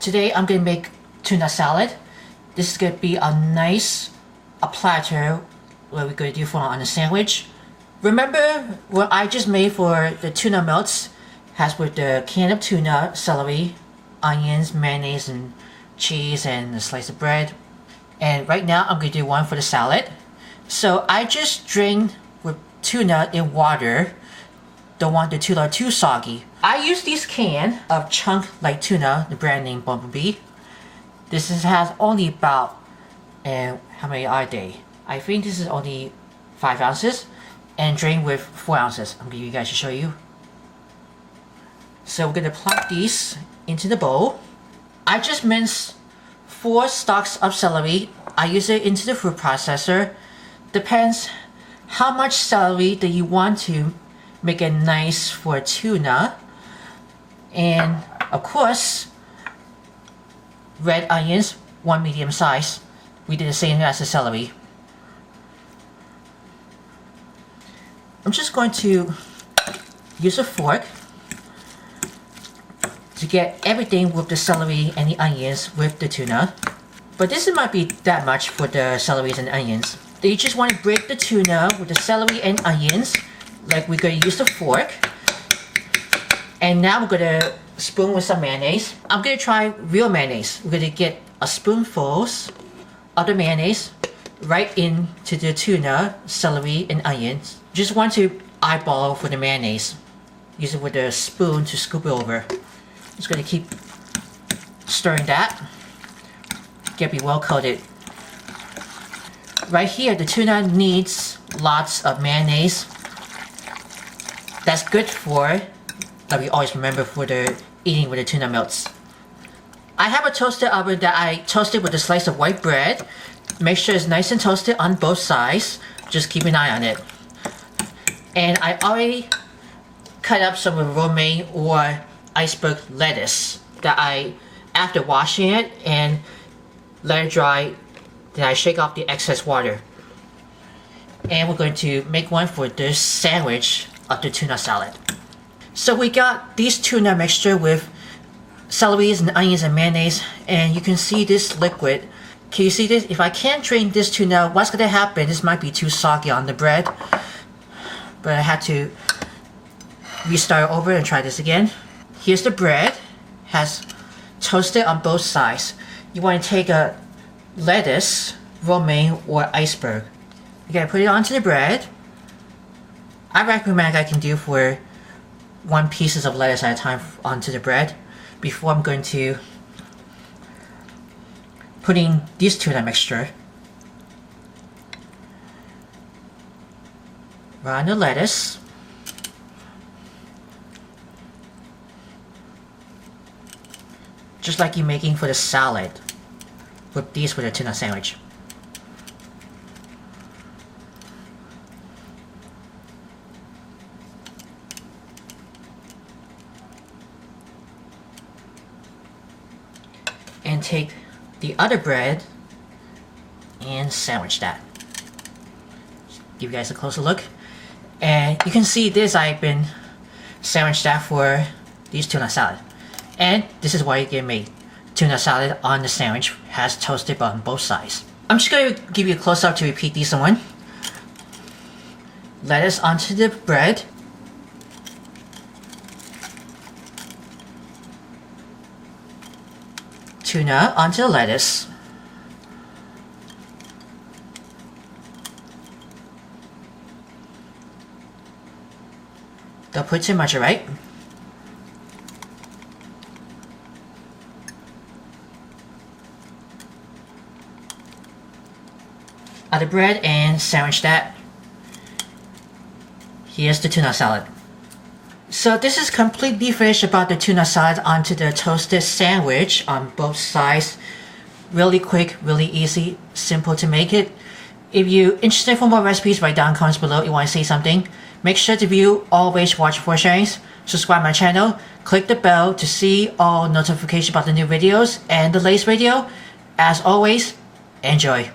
Today I'm going to make tuna salad. This is going to be a nice platter where we're going to do for on a sandwich. Remember what I just made for the tuna melts has with the can of tuna, celery, onions, mayonnaise, and cheese, and a slice of bread. And right now I'm going to do one for the salad. So I just drained with tuna in water. Don't want the tuna too soggy. I use this can of chunk like tuna, the brand name Bumblebee. Has only about, how many are they? I think this is only 5 ounces and drained with 4 ounces. I'm going to you guys to show you. So we're going to plop these into the bowl. I just minced 4 stalks of celery. I use it into the food processor. Depends how much celery that you want to make it nice for tuna. And of course, red onions, 1 medium size. We did the same as the celery. I'm just going to use a fork to get everything with the celery and the onions with the tuna. But this might be that much for the celeries and onions. Then you just want to break the tuna with the celery and onions, like we're going to use the fork. And now we're going to spoon with some mayonnaise. I'm going to try real mayonnaise. We're going to get a spoonful of the mayonnaise right into the tuna, celery, and onions. Just want to eyeball for the mayonnaise. Use it with a spoon to scoop it over. Just going to keep stirring that. Get it well coated. Right here, the tuna needs lots of mayonnaise. That's good for, that we always remember for the eating with the tuna melts. I have a toaster oven that I toasted with a slice of white bread. Make sure it's nice and toasted on both sides. Just keep an eye on it. And I already cut up some of romaine or iceberg lettuce that I, after washing it and let it dry, then I shake off the excess water. And we're going to make one for this sandwich of the tuna salad. So we got these tuna mixture with celeries and onions and mayonnaise, and you can see this liquid. Can you see this? If I can't drain this tuna, what's going to happen? This might be too soggy on the bread. But I had to restart over and try this again. Here's the bread. Has toasted on both sides. You want to take a lettuce, romaine, or iceberg. You gotta put it onto the bread. I recommend I can do for 1 piece of lettuce at a time onto the bread before I'm going to putting this tuna mixture around the lettuce. Just like you're making for the salad. With these with a tuna sandwich. And take the other bread and sandwich that. Give you guys a closer look. And you can see this, I've been sandwiched that for these tuna salad. And this is why you get made. Tuna salad on the sandwich has toasted on both sides. I'm just going to give you a close up to repeat these one. Lettuce onto the bread. Tuna onto the lettuce. Don't put too much, right? The bread and sandwich that. Here's the tuna salad. So this is completely finished about the tuna salad onto the toasted sandwich on both sides. Really quick, really easy, simple to make it. If you're interested for more recipes, write down in comments below if you want to say something. Make sure to view always watch for sharings. Subscribe my channel. Click the bell to see all notifications about the new videos and the latest video. As always, enjoy.